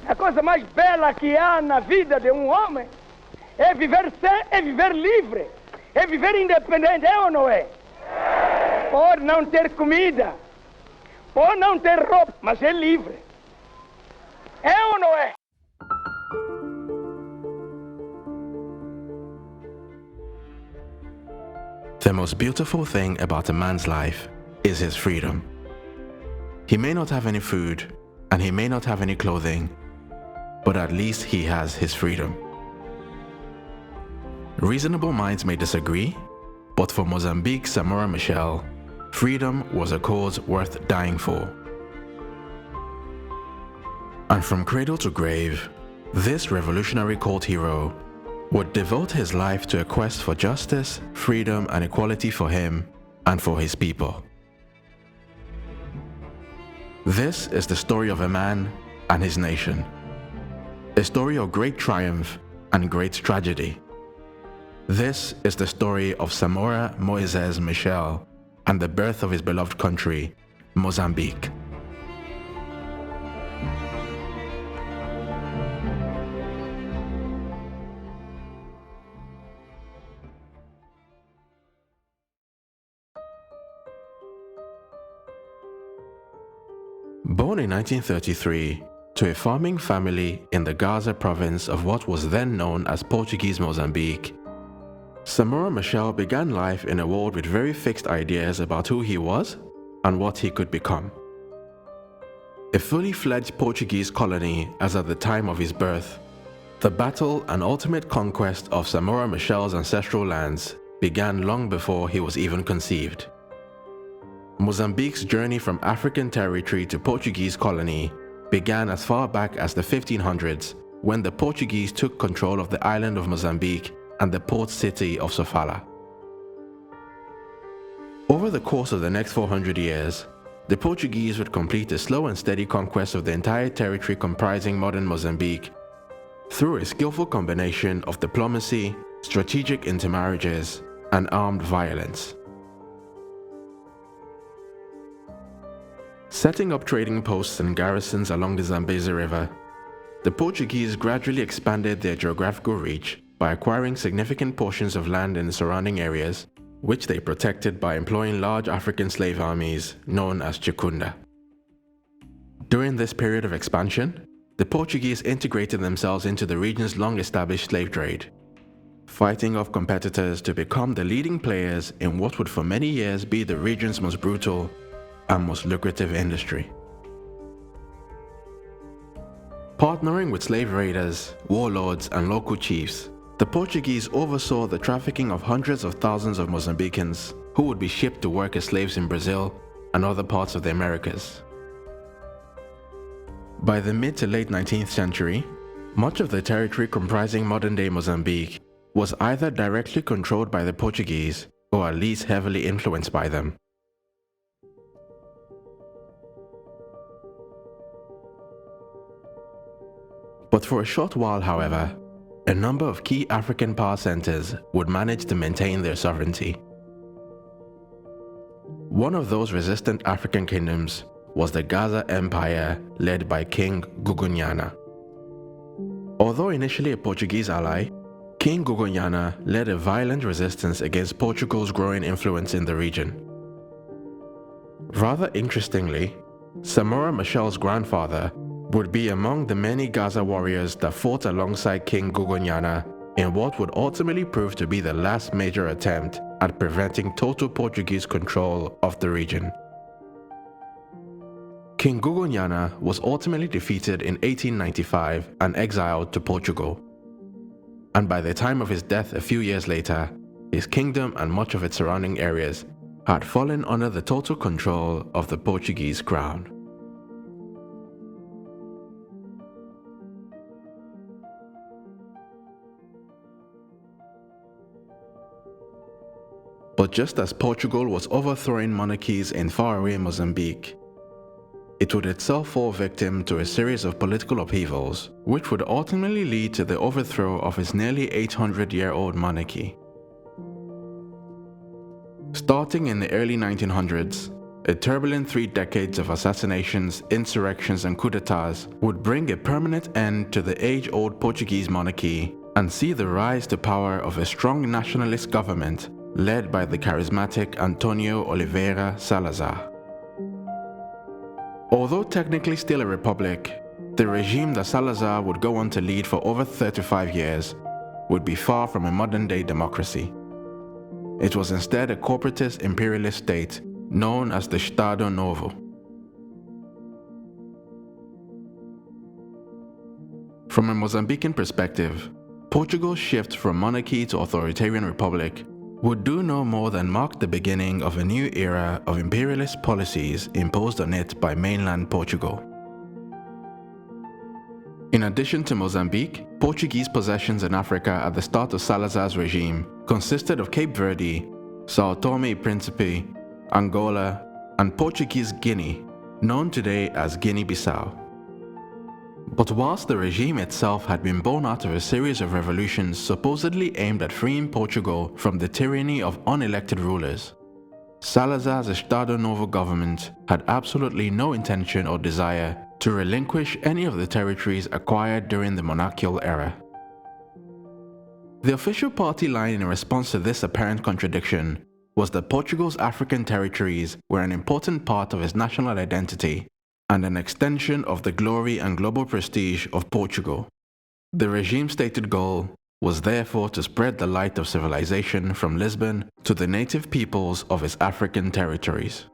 A coisa mais bela que há na vida de um homem é viver livre, é viver independente, é ou não é? Pode não ter comida, pode não ter roupa, mas é livre. É ou não é? The most beautiful thing about a man's life is his freedom. He may not have any food, and he may not have any clothing, but at least he has his freedom. Reasonable minds may disagree, but for Mozambique's Samora Machel, freedom was a cause worth dying for. And from cradle to grave, this revolutionary cult hero would devote his life to a quest for justice, freedom, and equality for him and for his people. This is the story of a man and his nation. A story of great triumph and great tragedy. This is the story of Samora Moises Machel and the birth of his beloved country, Mozambique. Born in 1933 to a farming family in the Gaza province of what was then known as Portuguese Mozambique, Samora Machel began life in a world with very fixed ideas about who he was and what he could become. A fully fledged Portuguese colony as at the time of his birth, the battle and ultimate conquest of Samora Machel's ancestral lands began long before he was even conceived. Mozambique's journey from African territory to Portuguese colony began as far back as the 1500s when the Portuguese took control of the island of Mozambique and the port city of Sofala. Over the course of the next 400 years, the Portuguese would complete a slow and steady conquest of the entire territory comprising modern Mozambique through a skillful combination of diplomacy, strategic intermarriages, and armed violence. Setting up trading posts and garrisons along the Zambezi River, the Portuguese gradually expanded their geographical reach by acquiring significant portions of land in the surrounding areas, which they protected by employing large African slave armies known as Chikunda. During this period of expansion, the Portuguese integrated themselves into the region's long-established slave trade, fighting off competitors to become the leading players in what would for many years be the region's most brutal and most lucrative industry. Partnering with slave raiders, warlords, and local chiefs, the Portuguese oversaw the trafficking of hundreds of thousands of Mozambicans who would be shipped to work as slaves in Brazil and other parts of the Americas. By the mid to late 19th century, much of the territory comprising modern-day Mozambique was either directly controlled by the Portuguese or at least heavily influenced by them. But for a short while, however, a number of key African power centers would manage to maintain their sovereignty. One of those resistant African kingdoms was the Gaza Empire led by King Gugonyana. Although initially a Portuguese ally, King Gugonyana led a violent resistance against Portugal's growing influence in the region. Rather interestingly, Samora Machel's grandfather would be among the many Gaza warriors that fought alongside King Gugonyana in what would ultimately prove to be the last major attempt at preventing total Portuguese control of the region. King Gugonyana was ultimately defeated in 1895 and exiled to Portugal. And by the time of his death a few years later, his kingdom and much of its surrounding areas had fallen under the total control of the Portuguese crown. But just as Portugal was overthrowing monarchies in faraway Mozambique, it would itself fall victim to a series of political upheavals, which would ultimately lead to the overthrow of its nearly 800-year-old monarchy. Starting in the early 1900s, a turbulent 3 decades of assassinations, insurrections and coups d'etats would bring a permanent end to the age-old Portuguese monarchy and see the rise to power of a strong nationalist government led by the charismatic Antonio Oliveira Salazar. Although technically still a republic, the regime that Salazar would go on to lead for over 35 years would be far from a modern-day democracy. It was instead a corporatist imperialist state known as the Estado Novo. From a Mozambican perspective, Portugal's shift from monarchy to authoritarian republic would do no more than mark the beginning of a new era of imperialist policies imposed on it by mainland Portugal. In addition to Mozambique, Portuguese possessions in Africa at the start of Salazar's regime consisted of Cape Verde, Sao Tome e Principe, Angola, and Portuguese Guinea, known today as Guinea-Bissau. But whilst the regime itself had been born out of a series of revolutions supposedly aimed at freeing Portugal from the tyranny of unelected rulers, Salazar's Estado Novo government had absolutely no intention or desire to relinquish any of the territories acquired during the monarchical era. The official party line in response to this apparent contradiction was that Portugal's African territories were an important part of its national identity and an extension of the glory and global prestige of Portugal. The regime's stated goal was therefore to spread the light of civilization from Lisbon to the native peoples of its African territories.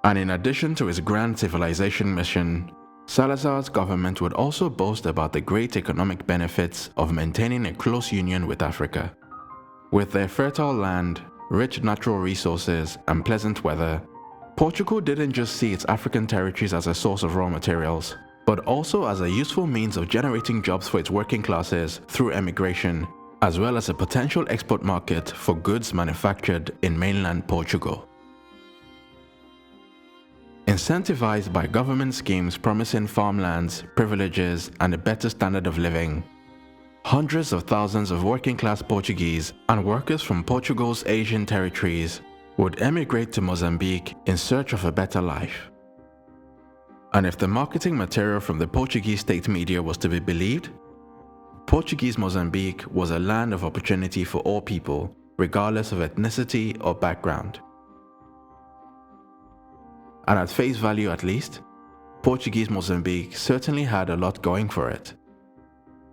And in addition to its grand civilization mission, Salazar's government would also boast about the great economic benefits of maintaining a close union with Africa. With their fertile land, rich natural resources, and pleasant weather, Portugal didn't just see its African territories as a source of raw materials, but also as a useful means of generating jobs for its working classes through emigration, as well as a potential export market for goods manufactured in mainland Portugal. Incentivized by government schemes promising farmlands, privileges, and a better standard of living, hundreds of thousands of working-class Portuguese and workers from Portugal's Asian territories would emigrate to Mozambique in search of a better life. And if the marketing material from the Portuguese state media was to be believed, Portuguese Mozambique was a land of opportunity for all people, regardless of ethnicity or background. And at face value at least, Portuguese Mozambique certainly had a lot going for it.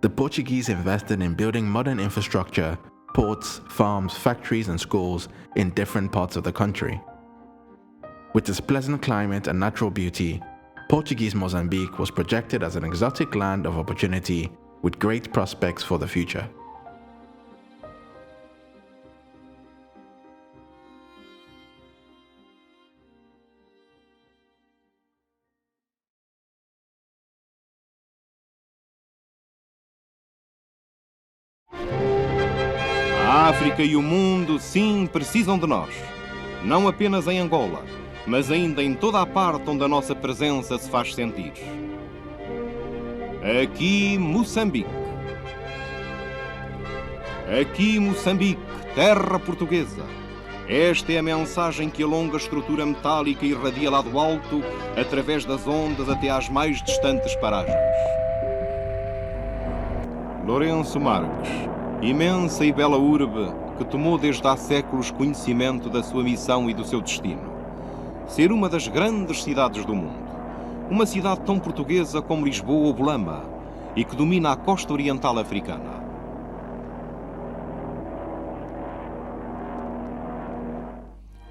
The Portuguese invested in building modern infrastructure, ports, farms, factories and schools in different parts of the country. With its pleasant climate and natural beauty, Portuguese Mozambique was projected as an exotic land of opportunity with great prospects for the future. A África e o mundo, sim, precisam de nós. Não apenas em Angola, mas ainda em toda a parte onde a nossa presença se faz sentir. Aqui, Moçambique. Aqui, Moçambique, terra portuguesa. Esta é a mensagem que a longa estrutura metálica irradia lá do alto, através das ondas até às mais distantes paragens. Lourenço Marques, imensa e bela urbe que tomou desde há séculos conhecimento da sua missão e do seu destino. Ser uma das grandes cidades do mundo. Uma cidade tão portuguesa como Lisboa ou Bolama e que domina a costa oriental africana.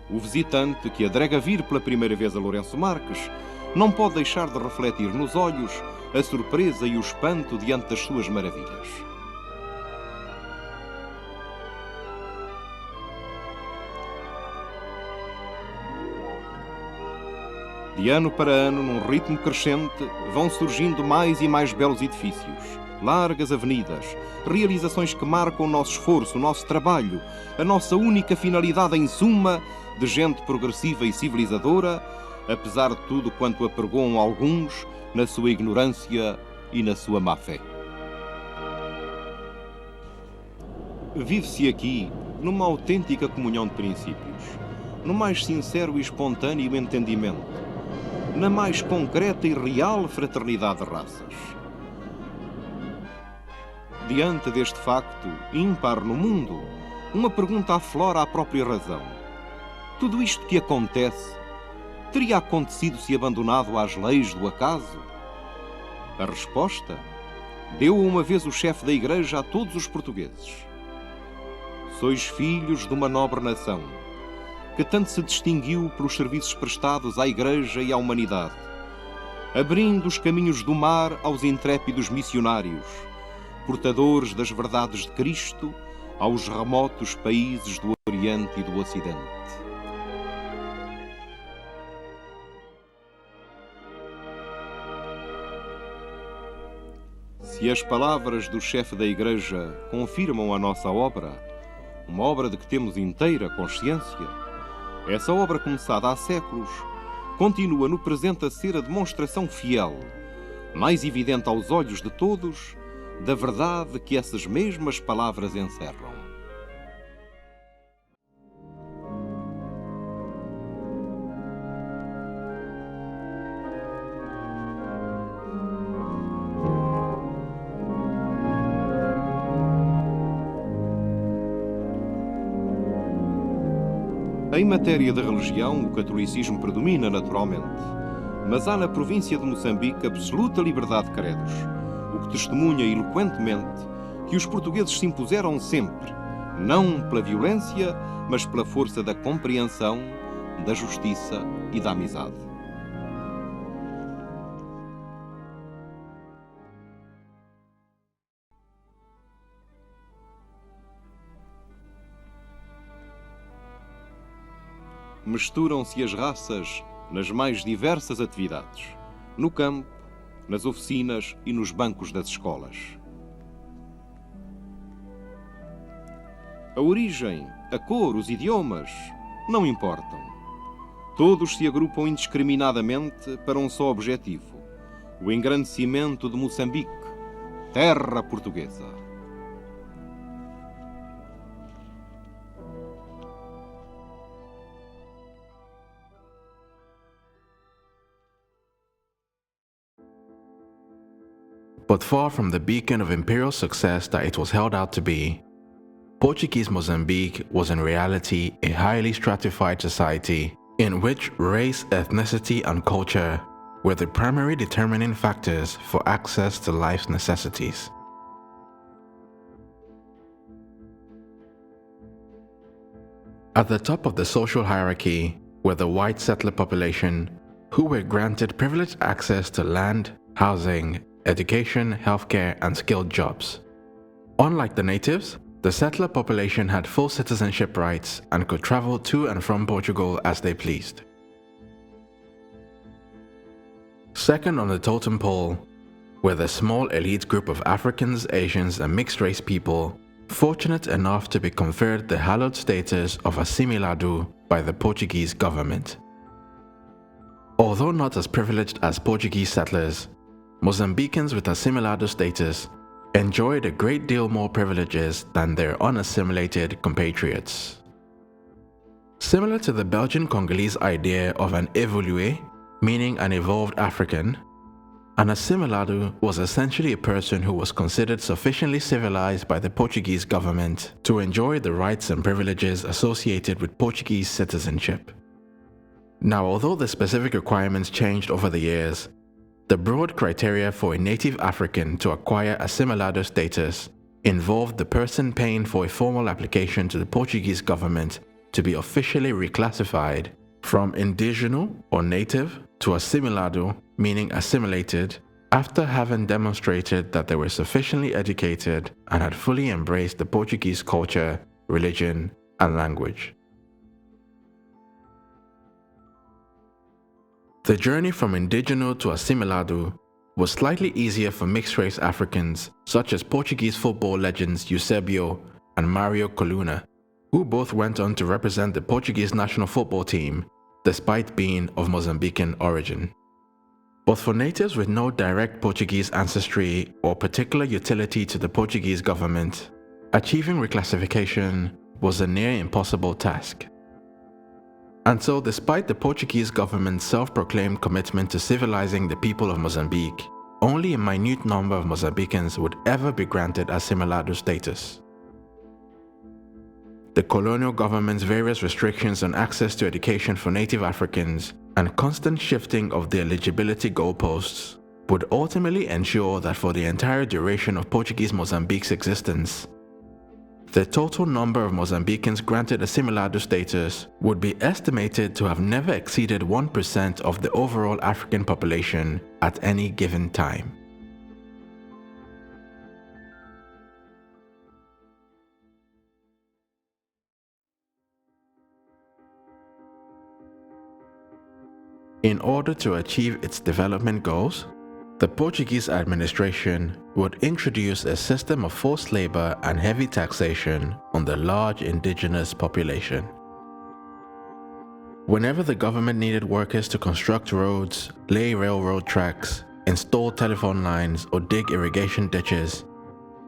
O visitante que adrega vir pela primeira vez a Lourenço Marques não pode deixar de refletir nos olhos a surpresa e o espanto diante das suas maravilhas. De ano para ano, num ritmo crescente, vão surgindo mais e mais belos edifícios, largas avenidas, realizações que marcam o nosso esforço, o nosso trabalho, a nossa única finalidade em suma de gente progressiva e civilizadora, apesar de tudo quanto apregoam alguns na sua ignorância e na sua má-fé. Vive-se aqui numa autêntica comunhão de princípios, no mais sincero e espontâneo entendimento, na mais concreta e real fraternidade de raças. Diante deste facto ímpar no mundo, uma pergunta aflora a própria razão. Tudo isto que acontece, teria acontecido se abandonado às leis do acaso? A resposta deu uma vez o chefe da Igreja a todos os portugueses. Sois filhos de uma nobre nação, que tanto se distinguiu pelos serviços prestados à Igreja e à humanidade, abrindo os caminhos do mar aos intrépidos missionários, portadores das verdades de Cristo aos remotos países do Oriente e do Ocidente. Se as palavras do chefe da Igreja confirmam a nossa obra, uma obra de que temos inteira consciência, essa obra começada há séculos continua no presente a ser a demonstração fiel, mais evidente aos olhos de todos, da verdade que essas mesmas palavras encerram. Em matéria de religião, o catolicismo predomina naturalmente, mas há na província de Moçambique absoluta liberdade de credos, o que testemunha eloquentemente que os portugueses se impuseram sempre, não pela violência, mas pela força da compreensão, da justiça e da amizade. Misturam-se as raças nas mais diversas atividades, no campo, nas oficinas e nos bancos das escolas. A origem, a cor, os idiomas, não importam. Todos se agrupam indiscriminadamente para um só objetivo: o engrandecimento de Moçambique, terra portuguesa. But far from the beacon of imperial success that it was held out to be, Portuguese Mozambique was in reality a highly stratified society in which race, ethnicity, and culture were the primary determining factors for access to life's necessities. At the top of the social hierarchy were the white settler population, who were granted privileged access to land, housing, education, healthcare, and skilled jobs. Unlike the natives, the settler population had full citizenship rights and could travel to and from Portugal as they pleased. Second on the totem pole were the small elite group of Africans, Asians, and mixed-race people fortunate enough to be conferred the hallowed status of assimilado by the Portuguese government. Although not as privileged as Portuguese settlers, Mozambicans with assimilado status enjoyed a great deal more privileges than their unassimilated compatriots. Similar to the Belgian-Congolese idea of an évolué, meaning an evolved African, an assimilado was essentially a person who was considered sufficiently civilized by the Portuguese government to enjoy the rights and privileges associated with Portuguese citizenship. Now, although the specific requirements changed over the years, the broad criteria for a native African to acquire assimilado status involved the person paying for a formal application to the Portuguese government to be officially reclassified from indigenous or native to assimilado, meaning assimilated, after having demonstrated that they were sufficiently educated and had fully embraced the Portuguese culture, religion, and language. The journey from indigenous to assimilado was slightly easier for mixed-race Africans such as Portuguese football legends Eusebio and Mario Coluna, who both went on to represent the Portuguese national football team despite being of Mozambican origin. But for natives with no direct Portuguese ancestry or particular utility to the Portuguese government, achieving reclassification was a near impossible task. And so, despite the Portuguese government's self-proclaimed commitment to civilizing the people of Mozambique, only a minute number of Mozambicans would ever be granted assimilado status. The colonial government's various restrictions on access to education for native Africans and constant shifting of the eligibility goalposts would ultimately ensure that for the entire duration of Portuguese Mozambique's existence, the total number of Mozambicans granted assimilado status would be estimated to have never exceeded 1% of the overall African population at any given time. In order to achieve its development goals, the Portuguese administration would introduce a system of forced labor and heavy taxation on the large indigenous population. Whenever the government needed workers to construct roads, lay railroad tracks, install telephone lines, or dig irrigation ditches,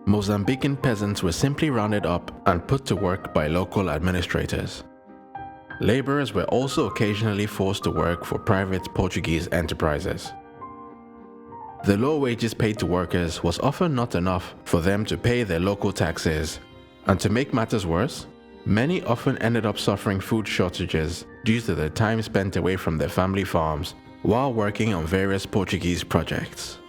Mozambican peasants were simply rounded up and put to work by local administrators. Laborers were also occasionally forced to work for private Portuguese enterprises. The low wages paid to workers was often not enough for them to pay their local taxes, and to make matters worse, many often ended up suffering food shortages due to their time spent away from their family farms while working on various Portuguese projects.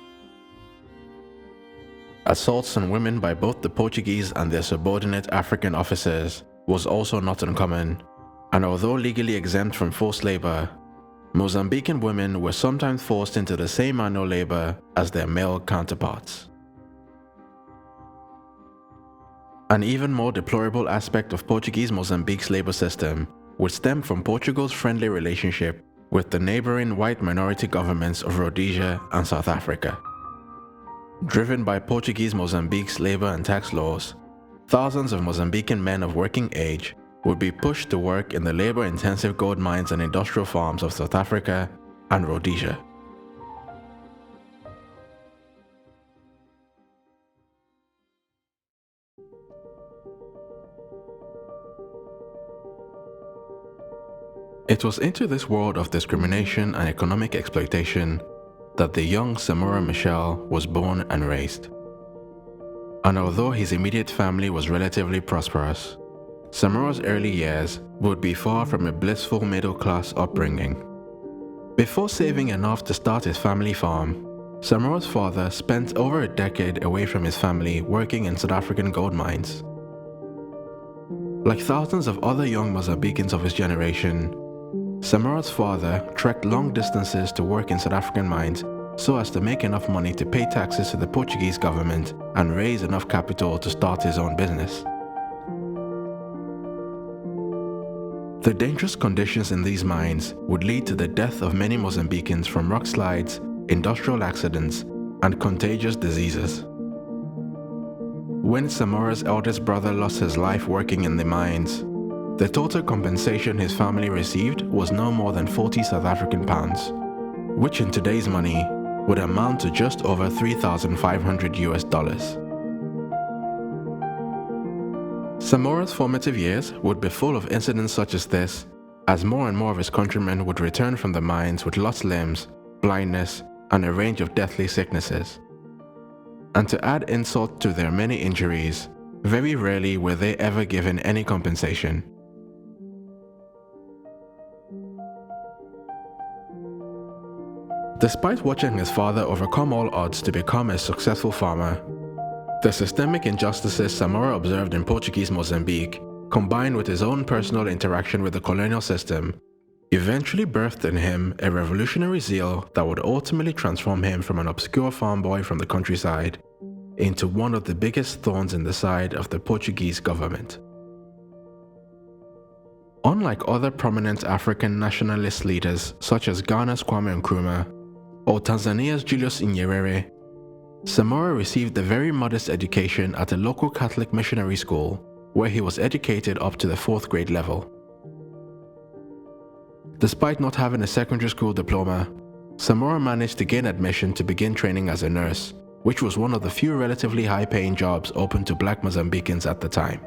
Assaults on women by both the Portuguese and their subordinate African officers was also not uncommon, and although legally exempt from forced labor, Mozambican women were sometimes forced into the same manual labor as their male counterparts. An even more deplorable aspect of Portuguese Mozambique's labor system would stem from Portugal's friendly relationship with the neighboring white minority governments of Rhodesia and South Africa. Driven by Portuguese Mozambique's labor and tax laws, thousands of Mozambican men of working age would be pushed to work in the labor-intensive gold mines and industrial farms of South Africa and Rhodesia. It was into this world of discrimination and economic exploitation that the young Samora Machel was born and raised. And although his immediate family was relatively prosperous, Samora's early years would be far from a blissful middle-class upbringing. Before saving enough to start his family farm, Samora's father spent over a decade away from his family working in South African gold mines. Like thousands of other young Mozambicans of his generation, Samora's father trekked long distances to work in South African mines so as to make enough money to pay taxes to the Portuguese government and raise enough capital to start his own business. The dangerous conditions in these mines would lead to the death of many Mozambicans from rock slides, industrial accidents, and contagious diseases. When Samora's eldest brother lost his life working in the mines, the total compensation his family received was no more than 40 South African pounds, which in today's money would amount to just over $3,500. Samora's formative years would be full of incidents such as this, as more and more of his countrymen would return from the mines with lost limbs, blindness, and a range of deathly sicknesses. And to add insult to their many injuries, very rarely were they ever given any compensation. Despite watching his father overcome all odds to become a successful farmer, the systemic injustices Samora observed in Portuguese Mozambique, combined with his own personal interaction with the colonial system, eventually birthed in him a revolutionary zeal that would ultimately transform him from an obscure farm boy from the countryside into one of the biggest thorns in the side of the Portuguese government. Unlike other prominent African nationalist leaders such as Ghana's Kwame Nkrumah or Tanzania's Julius Nyerere, Samora received a very modest education at a local Catholic missionary school where he was educated up to the 4th grade level. Despite not having a secondary school diploma, Samora managed to gain admission to begin training as a nurse, which was one of the few relatively high-paying jobs open to black Mozambicans at the time.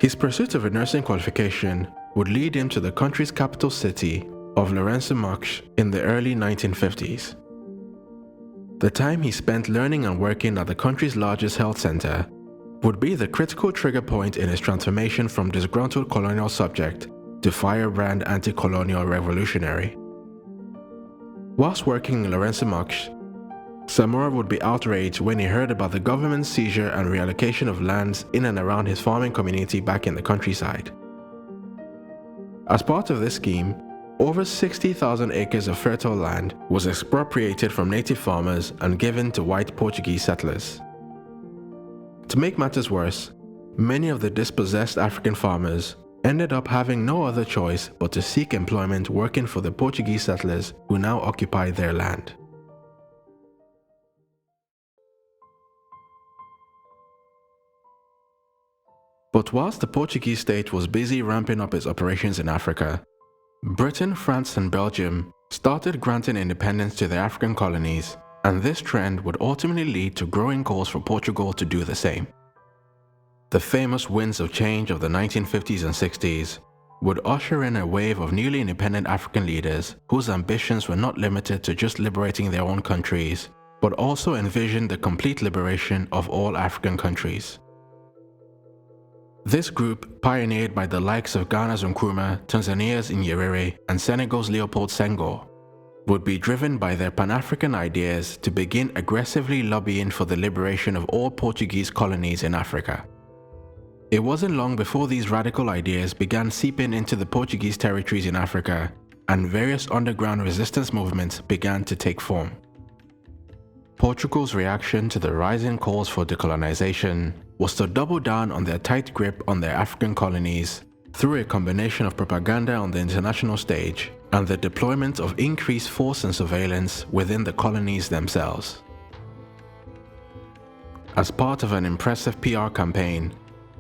His pursuit of a nursing qualification would lead him to the country's capital city of Machel in the early 1950s. The time he spent learning and working at the country's largest health center would be the critical trigger point in his transformation from disgruntled colonial subject to firebrand anti-colonial revolutionary. Whilst working in Machel, Samora would be outraged when he heard about the government's seizure and reallocation of lands in and around his farming community back in the countryside. As part of this scheme, over 60,000 acres of fertile land was expropriated from native farmers and given to white Portuguese settlers. To make matters worse, many of the dispossessed African farmers ended up having no other choice but to seek employment working for the Portuguese settlers who now occupied their land. But whilst the Portuguese state was busy ramping up its operations in Africa, Britain, France, and Belgium started granting independence to the African colonies, and this trend would ultimately lead to growing calls for Portugal to do the same. The famous winds of change of the 1950s and 60s would usher in a wave of newly independent African leaders whose ambitions were not limited to just liberating their own countries, but also envisioned the complete liberation of all African countries. This group, pioneered by the likes of Ghana's Nkrumah, Tanzania's Nyerere, and Senegal's Leopold Senghor, would be driven by their Pan-African ideas to begin aggressively lobbying for the liberation of all Portuguese colonies in Africa. It wasn't long before these radical ideas began seeping into the Portuguese territories in Africa, and various underground resistance movements began to take form. Portugal's reaction to the rising calls for decolonization was to double down on their tight grip on their African colonies through a combination of propaganda on the international stage and the deployment of increased force and surveillance within the colonies themselves. As part of an impressive PR campaign,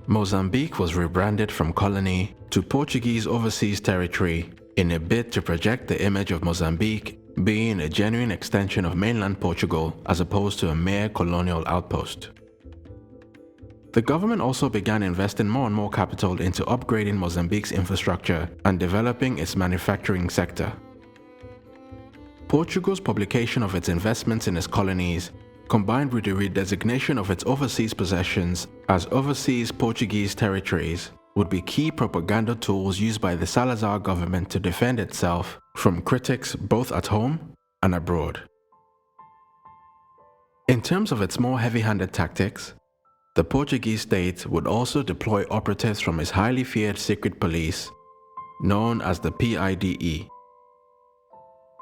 Mozambique was rebranded from colony to Portuguese overseas territory in a bid to project the image of Mozambique being a genuine extension of mainland Portugal as opposed to a mere colonial outpost. The government also began investing more and more capital into upgrading Mozambique's infrastructure and developing its manufacturing sector. Portugal's publication of its investments in its colonies, combined with the redesignation of its overseas possessions as overseas Portuguese territories, would be key propaganda tools used by the Salazar government to defend itself from critics both at home and abroad. In terms of its more heavy-handed tactics, the Portuguese state would also deploy operatives from its highly feared secret police, known as the PIDE,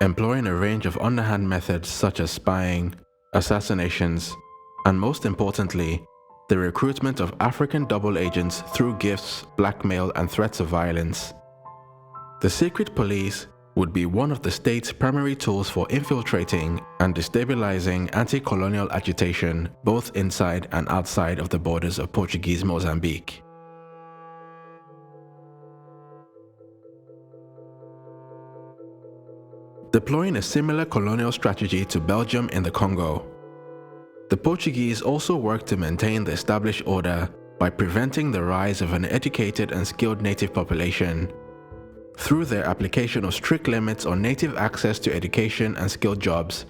employing a range of underhand methods such as spying, assassinations, and most importantly, the recruitment of African double agents through gifts, blackmail, and threats of violence. The secret police would be one of the state's primary tools for infiltrating and destabilizing anti-colonial agitation both inside and outside of the borders of Portuguese Mozambique. Deploying a similar colonial strategy to Belgium in the Congo, the Portuguese also worked to maintain the established order by preventing the rise of an educated and skilled native population through their application of strict limits on native access to education and skilled jobs,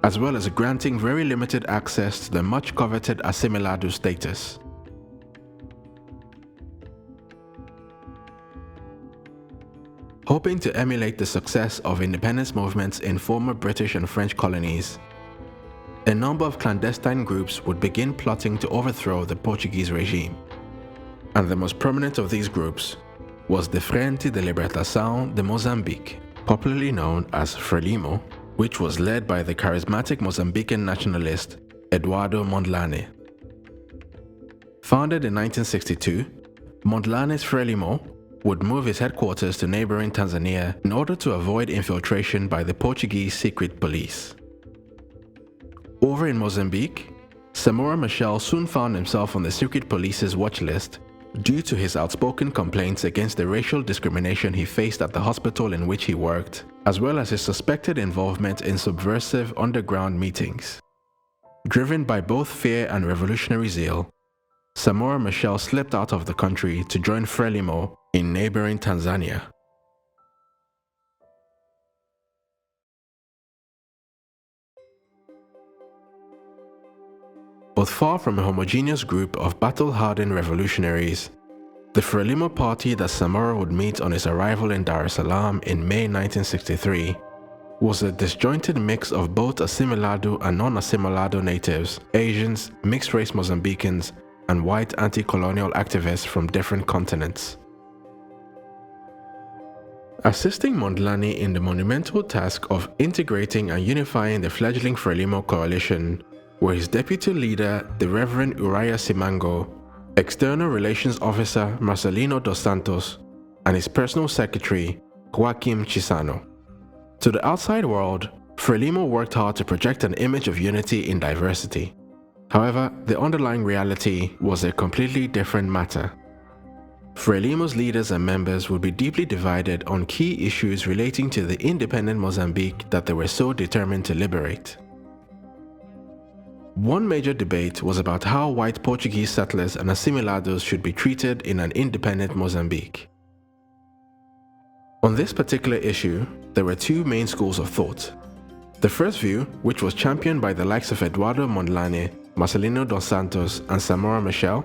as well as granting very limited access to the much coveted assimilado status. Hoping to emulate the success of independence movements in former British and French colonies, a number of clandestine groups would begin plotting to overthrow the Portuguese regime. And the most prominent of these groups was the Frente de Libertação de Moçambique, popularly known as Frelimo, which was led by the charismatic Mozambican nationalist Eduardo Mondlane. Founded in 1962, Mondlane's Frelimo would move its headquarters to neighboring Tanzania in order to avoid infiltration by the Portuguese secret police. Over in Mozambique, Samora Machel soon found himself on the secret police's watch list due to his outspoken complaints against the racial discrimination he faced at the hospital in which he worked, as well as his suspected involvement in subversive underground meetings. Driven by both fear and revolutionary zeal, Samora Machel slipped out of the country to join Frelimo in neighboring Tanzania. But far from a homogeneous group of battle-hardened revolutionaries, the Frelimo party that Samora would meet on his arrival in Dar es Salaam in May 1963 was a disjointed mix of both assimilado and non-assimilado natives, Asians, mixed-race Mozambicans, and white anti-colonial activists from different continents. Assisting Mondlane in the monumental task of integrating and unifying the fledgling Frelimo coalition were his deputy leader, the Reverend Uriah Simango, External Relations Officer Marcelino dos Santos, and his personal secretary, Joaquim Chisano. To the outside world, Frelimo worked hard to project an image of unity in diversity. However, the underlying reality was a completely different matter. Frelimo's leaders and members would be deeply divided on key issues relating to the independent Mozambique that they were so determined to liberate. One major debate was about how white Portuguese settlers and assimilados should be treated in an independent Mozambique. On this particular issue, there were two main schools of thought. The first view, which was championed by the likes of Eduardo Mondlane, Marcelino dos Santos, and Samora Machel,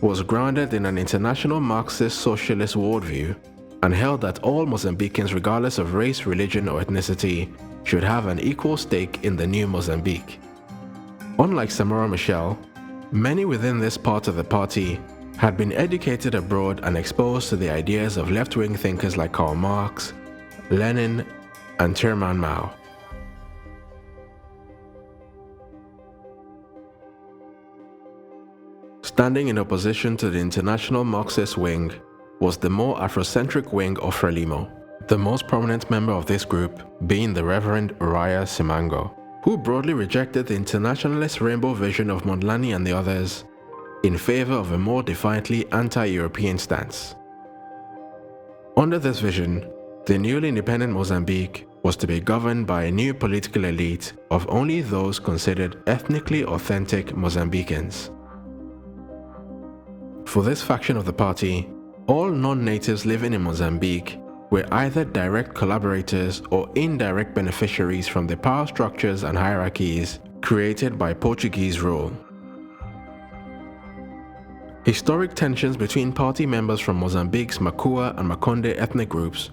was grounded in an international Marxist socialist worldview and held that all Mozambicans, regardless of race, religion, or ethnicity, should have an equal stake in the new Mozambique. Unlike Samora Machel, many within this part of the party had been educated abroad and exposed to the ideas of left-wing thinkers like Karl Marx, Lenin, and Chairman Mao. Standing in opposition to the international Marxist wing was the more Afrocentric wing of Frelimo, the most prominent member of this group being the Reverend Uriah Simango, who broadly rejected the internationalist rainbow vision of Mondlane and the others in favor of a more defiantly anti-European stance. Under this vision, the newly independent Mozambique was to be governed by a new political elite of only those considered ethnically authentic Mozambicans. For this faction of the party, all non-natives living in Mozambique were either direct collaborators or indirect beneficiaries from the power structures and hierarchies created by Portuguese rule. Historic tensions between party members from Mozambique's Makua and Makonde ethnic groups,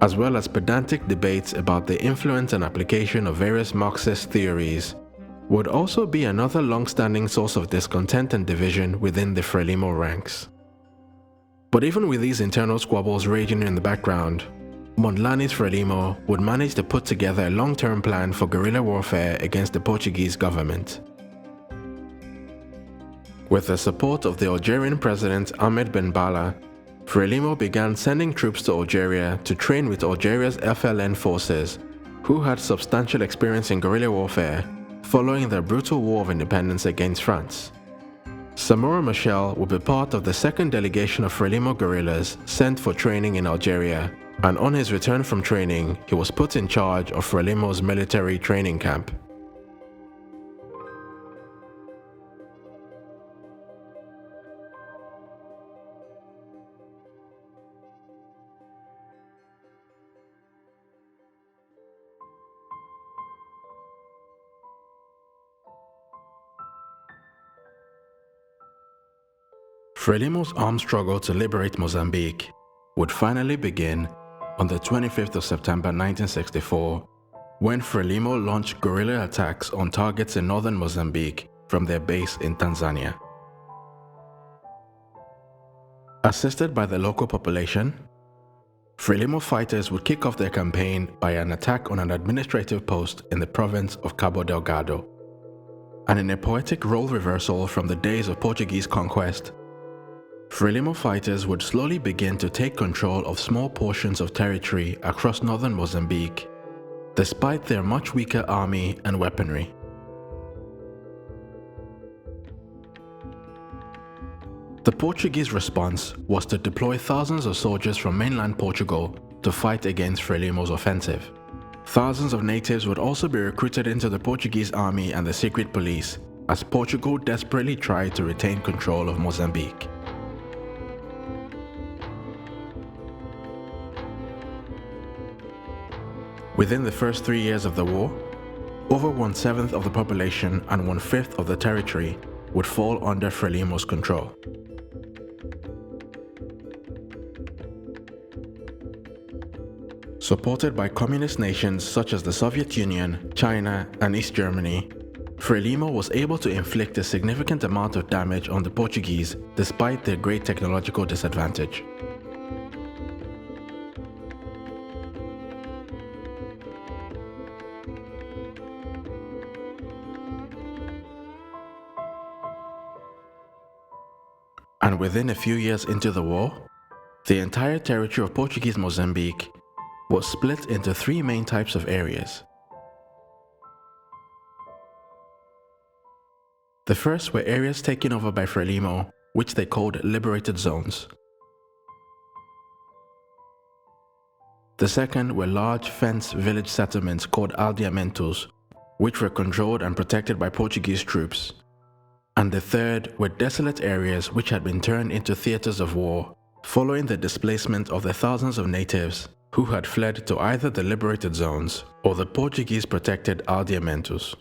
as well as pedantic debates about the influence and application of various Marxist theories, would also be another long-standing source of discontent and division within the Frelimo ranks. But even with these internal squabbles raging in the background, Mondlane's Frelimo would manage to put together a long-term plan for guerrilla warfare against the Portuguese government. With the support of the Algerian president Ahmed Ben Bella, Frelimo began sending troops to Algeria to train with Algeria's FLN forces, who had substantial experience in guerrilla warfare following their brutal war of independence against France. Samora Machel would be part of the second delegation of Frelimo guerrillas sent for training in Algeria, and on his return from training, he was put in charge of Frelimo's military training camp. Frelimo's armed struggle to liberate Mozambique would finally begin on the 25th of September 1964, when Frelimo launched guerrilla attacks on targets in northern Mozambique from their base in Tanzania. Assisted by the local population, Frelimo fighters would kick off their campaign by an attack on an administrative post in the province of Cabo Delgado. And in a poetic role reversal from the days of Portuguese conquest, Frelimo fighters would slowly begin to take control of small portions of territory across northern Mozambique, despite their much weaker army and weaponry. The Portuguese response was to deploy thousands of soldiers from mainland Portugal to fight against Frelimo's offensive. Thousands of natives would also be recruited into the Portuguese army and the secret police as Portugal desperately tried to retain control of Mozambique. Within the first 3 years of the war, over 1/7 of the population and 1/5 of the territory would fall under Frelimo's control. Supported by communist nations such as the Soviet Union, China, and East Germany, Frelimo was able to inflict a significant amount of damage on the Portuguese despite their great technological disadvantage. And within a few years into the war, the entire territory of Portuguese Mozambique was split into 3 main types of areas. The first were areas taken over by Frelimo, which they called liberated zones. The second were large fenced village settlements called aldeamentos, which were controlled and protected by Portuguese troops. And the third were desolate areas which had been turned into theaters of war, following the displacement of the thousands of natives who had fled to either the liberated zones or the Portuguese protected aldeamentos.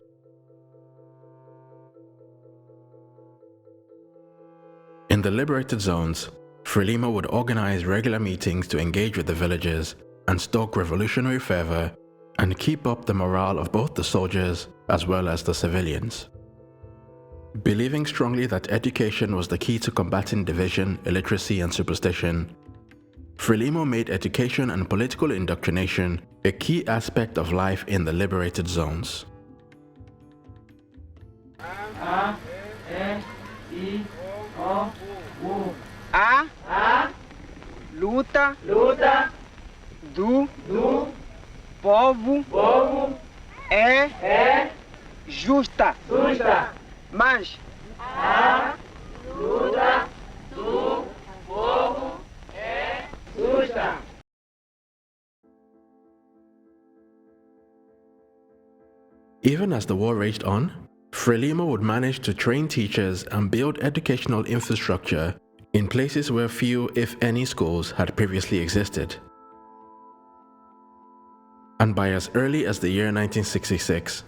In the liberated zones, Frelimo would organize regular meetings to engage with the villagers and stoke revolutionary fervor and keep up the morale of both the soldiers as well as the civilians. Believing strongly that education was the key to combating division, illiteracy, and superstition, Frelimo made education and political indoctrination a key aspect of life in the liberated zones. A luta do povo é justa, mas a luta do povo é justa. Even as the war raged on, Frelimo would manage to train teachers and build educational infrastructure in places where few, if any, schools had previously existed. And by as early as the year 1966,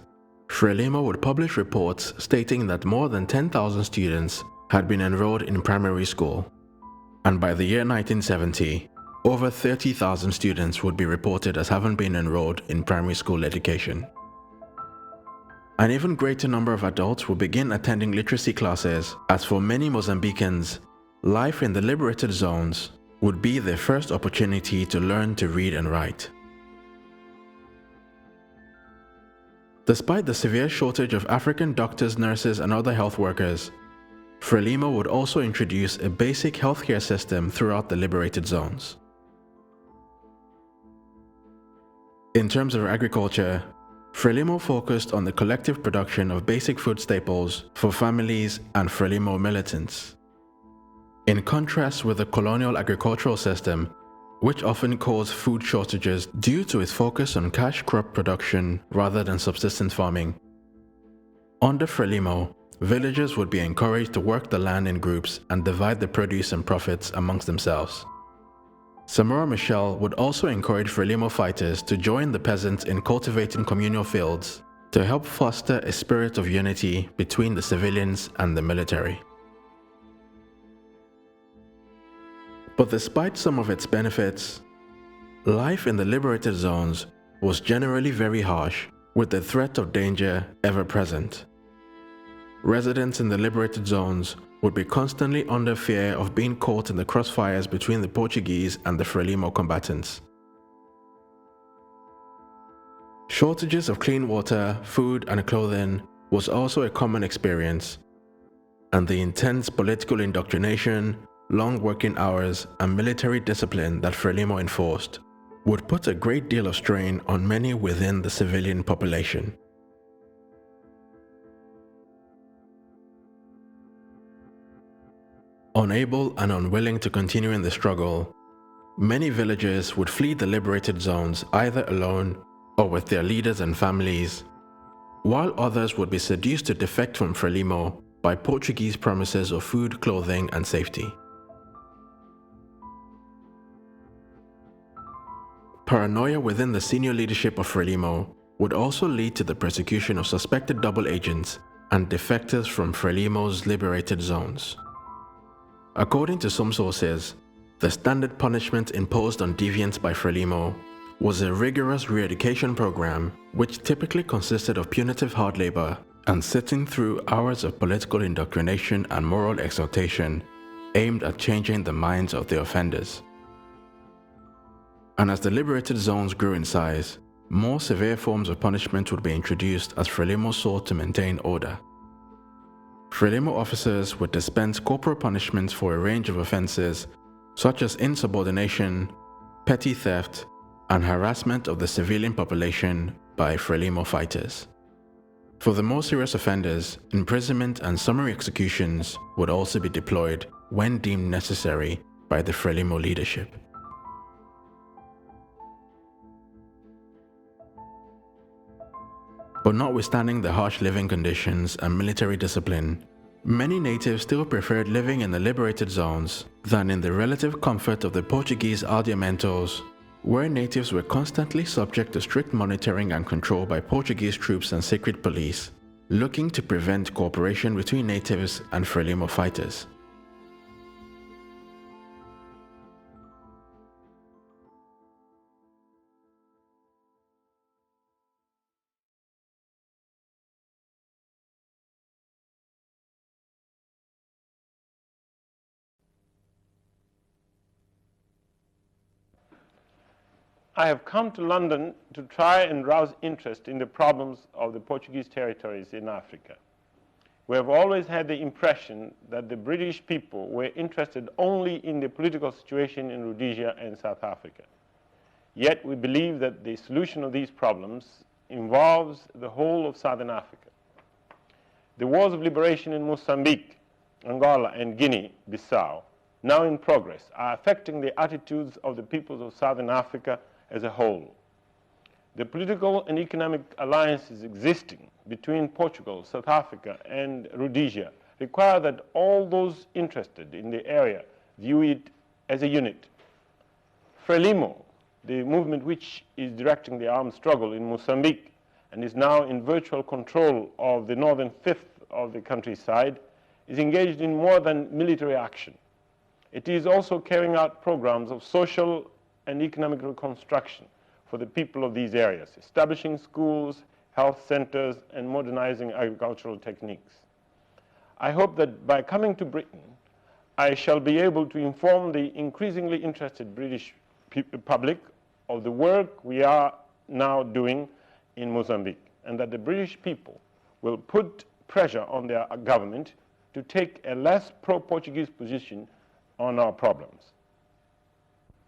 Frelimo would publish reports stating that more than 10,000 students had been enrolled in primary school. And by the year 1970, over 30,000 students would be reported as having been enrolled in primary school education. An even greater number of adults would begin attending literacy classes, as for many Mozambicans, life in the liberated zones would be their first opportunity to learn to read and write. Despite the severe shortage of African doctors, nurses, and other health workers, Frelimo would also introduce a basic healthcare system throughout the liberated zones. In terms of agriculture, Frelimo focused on the collective production of basic food staples for families and Frelimo militants. In contrast with the colonial agricultural system, which often caused food shortages due to its focus on cash crop production rather than subsistence farming. Under Frelimo, villagers would be encouraged to work the land in groups and divide the produce and profits amongst themselves. Samora Machel would also encourage Frelimo fighters to join the peasants in cultivating communal fields to help foster a spirit of unity between the civilians and the military. But despite some of its benefits, life in the liberated zones was generally very harsh, with the threat of danger ever present. Residents in the liberated zones would be constantly under fear of being caught in the crossfires between the Portuguese and the Frelimo combatants. Shortages of clean water, food, and clothing was also a common experience, and the intense political indoctrination, long working hours, and military discipline that Frelimo enforced would put a great deal of strain on many within the civilian population. Unable and unwilling to continue in the struggle, many villagers would flee the liberated zones either alone or with their leaders and families, while others would be seduced to defect from Frelimo by Portuguese promises of food, clothing, and safety. Paranoia within the senior leadership of Frelimo would also lead to the persecution of suspected double agents and defectors from Frelimo's liberated zones. According to some sources, the standard punishment imposed on deviants by Frelimo was a rigorous re-education program which typically consisted of punitive hard labor and sitting through hours of political indoctrination and moral exhortation aimed at changing the minds of the offenders. And as the liberated zones grew in size, more severe forms of punishment would be introduced as Frelimo sought to maintain order. Frelimo officers would dispense corporal punishments for a range of offenses such as insubordination, petty theft, and harassment of the civilian population by Frelimo fighters. For the more serious offenders, imprisonment and summary executions would also be deployed when deemed necessary by the Frelimo leadership. But notwithstanding the harsh living conditions and military discipline, many natives still preferred living in the liberated zones than in the relative comfort of the Portuguese aldeamentos, where natives were constantly subject to strict monitoring and control by Portuguese troops and secret police, looking to prevent cooperation between natives and Frelimo fighters. I have come to London to try and rouse interest in the problems of the Portuguese territories in Africa. We have always had the impression that the British people were interested only in the political situation in Rhodesia and South Africa. Yet we believe that the solution of these problems involves the whole of Southern Africa. The wars of liberation in Mozambique, Angola, and Guinea-Bissau, now in progress, are affecting the attitudes of the peoples of Southern Africa as a whole. The political and economic alliances existing between Portugal, South Africa, and Rhodesia require that all those interested in the area view it as a unit. Frelimo, the movement which is directing the armed struggle in Mozambique and is now in virtual control of the northern fifth of the countryside, is engaged in more than military action. It is also carrying out programs of social and economic reconstruction for the people of these areas, establishing schools, health centers, and modernizing agricultural techniques. I hope that by coming to Britain, I shall be able to inform the increasingly interested British public of the work we are now doing in Mozambique, and that the British people will put pressure on their government to take a less pro-Portuguese position on our problems.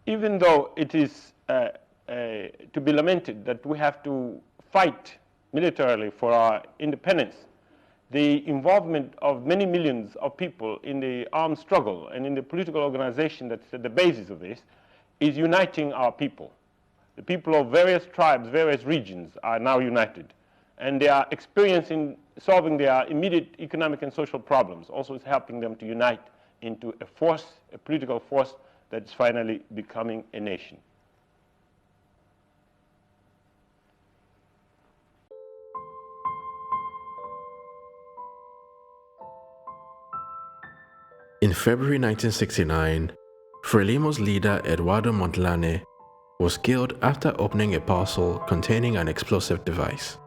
Even though it is to be lamented that we have to fight militarily for our independence, the involvement of many millions of people in the armed struggle and in the political organization that's at the basis of this is uniting our people. The people of various tribes, various regions are now united, and they are experiencing solving their immediate economic and social problems. Also is helping them to unite into a force, a political force that's finally becoming a nation. In February 1969, Frelimo's leader Eduardo Mondlane was killed after opening a parcel containing an explosive device.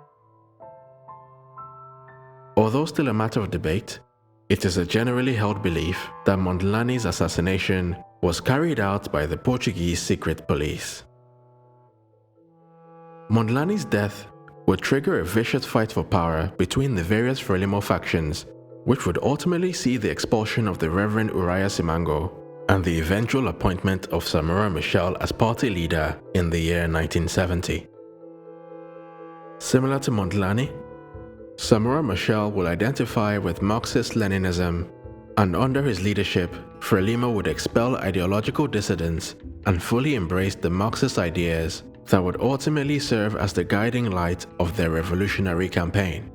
Although still a matter of debate, it is a generally held belief that Mondlane's assassination was carried out by the Portuguese secret police. Mondlane's death would trigger a vicious fight for power between the various Frelimo factions, which would ultimately see the expulsion of the Reverend Uriah Simango and the eventual appointment of Samora Machel as party leader in the year 1970. Similar to Mondlane, Samora Machel will identify with Marxist-Leninism and under his leadership, Frelimo would expel ideological dissidents and fully embrace the Marxist ideas that would ultimately serve as the guiding light of their revolutionary campaign.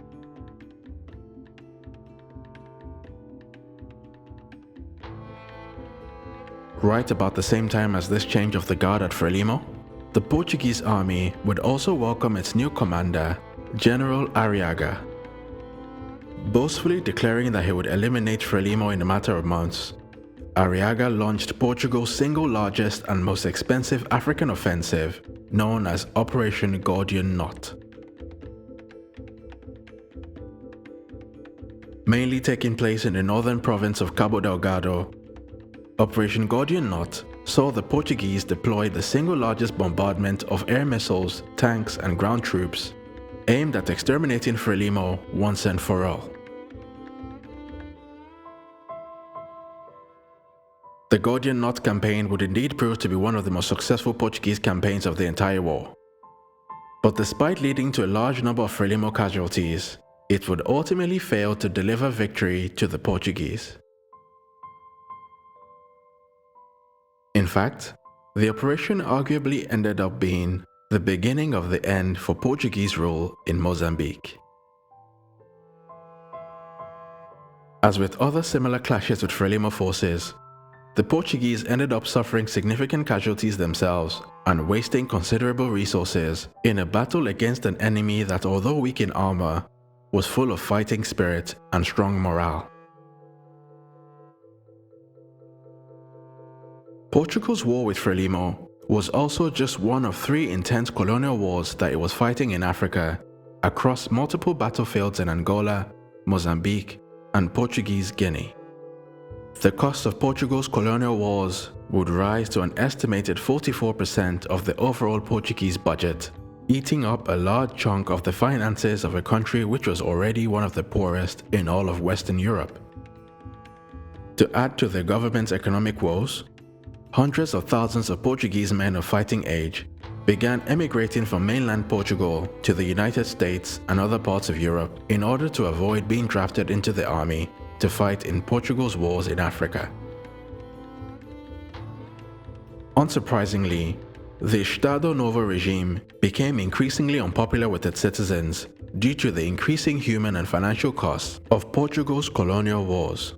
Right about the same time as this change of the guard at Frelimo, the Portuguese army would also welcome its new commander, General Arriaga. Boastfully declaring that he would eliminate Frelimo in a matter of months, Arriaga launched Portugal's single largest and most expensive African offensive, known as Operation Gordian Knot. Mainly taking place in the northern province of Cabo Delgado, Operation Gordian Knot saw the Portuguese deploy the single largest bombardment of air missiles, tanks, and ground troops aimed at exterminating Frelimo once and for all. The Gordian Knot campaign would indeed prove to be one of the most successful Portuguese campaigns of the entire war. But despite leading to a large number of Frelimo casualties, it would ultimately fail to deliver victory to the Portuguese. In fact, the operation arguably ended up being the beginning of the end for Portuguese rule in Mozambique. As with other similar clashes with Frelimo forces, the Portuguese ended up suffering significant casualties themselves and wasting considerable resources in a battle against an enemy that, although weak in armor, was full of fighting spirit and strong morale. Portugal's war with Frelimo was also just one of 3 intense colonial wars that it was fighting in Africa across multiple battlefields in Angola, Mozambique, and Portuguese Guinea. The cost of Portugal's colonial wars would rise to an estimated 44% of the overall Portuguese budget, eating up a large chunk of the finances of a country which was already one of the poorest in all of Western Europe. To add to the government's economic woes, hundreds of thousands of Portuguese men of fighting age began emigrating from mainland Portugal to the United States and other parts of Europe in order to avoid being drafted into the army to fight in Portugal's wars in Africa. Unsurprisingly, the Estado Novo regime became increasingly unpopular with its citizens due to the increasing human and financial costs of Portugal's colonial wars.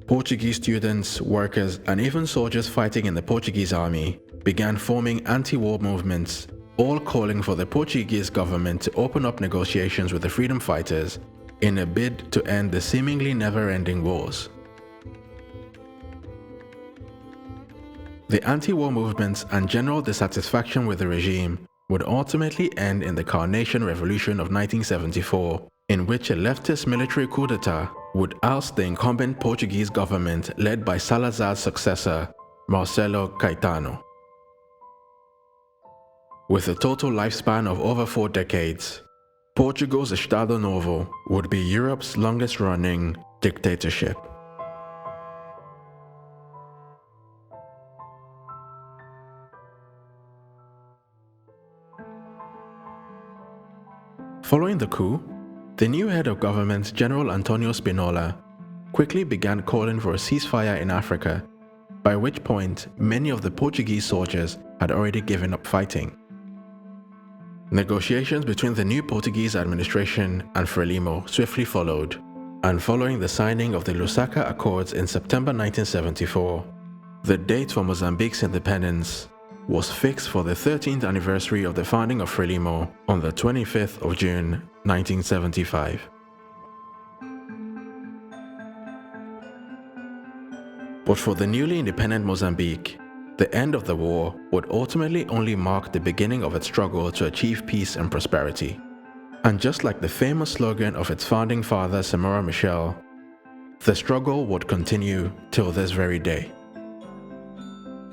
Portuguese students, workers, and even soldiers fighting in the Portuguese army began forming anti-war movements, all calling for the Portuguese government to open up negotiations with the freedom fighters in a bid to end the seemingly never-ending wars. The anti-war movements and general dissatisfaction with the regime would ultimately end in the Carnation Revolution of 1974, in which a leftist military coup d'etat would oust the incumbent Portuguese government led by Salazar's successor, Marcelo Caetano. With a total lifespan of over 4 decades, Portugal's Estado Novo would be Europe's longest-running dictatorship. Following the coup, the new head of government, General Antonio Spinola, quickly began calling for a ceasefire in Africa, by which point many of the Portuguese soldiers had already given up fighting. Negotiations between the new Portuguese administration and Frelimo swiftly followed, and following the signing of the Lusaka Accords in September 1974, the date for Mozambique's independence was fixed for the 13th anniversary of the founding of Frelimo on the 25th of June 1975. But for the newly independent Mozambique, the end of the war would ultimately only mark the beginning of its struggle to achieve peace and prosperity. And just like the famous slogan of its founding father, Samora Machel, the struggle would continue till this very day.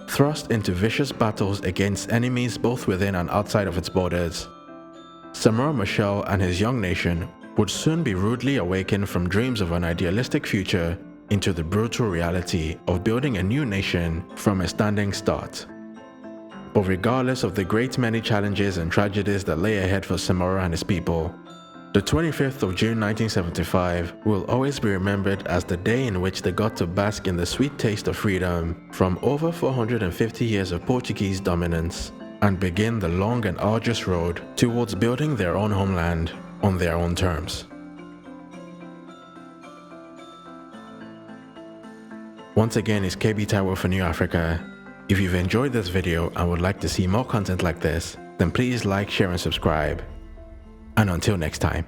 Thrust into vicious battles against enemies both within and outside of its borders, Samora Machel and his young nation would soon be rudely awakened from dreams of an idealistic future into the brutal reality of building a new nation from a standing start. But regardless of the great many challenges and tragedies that lay ahead for Samora and his people, The 25th of June 1975 will always be remembered as the day in which they got to bask in the sweet taste of freedom from over 450 years of Portuguese dominance and begin the long and arduous road towards building their own homeland on their own terms. Once again, it's KB Taiwo for New Africa. If you've enjoyed this video and would like to see more content like this, then please like, share and subscribe. And until next time.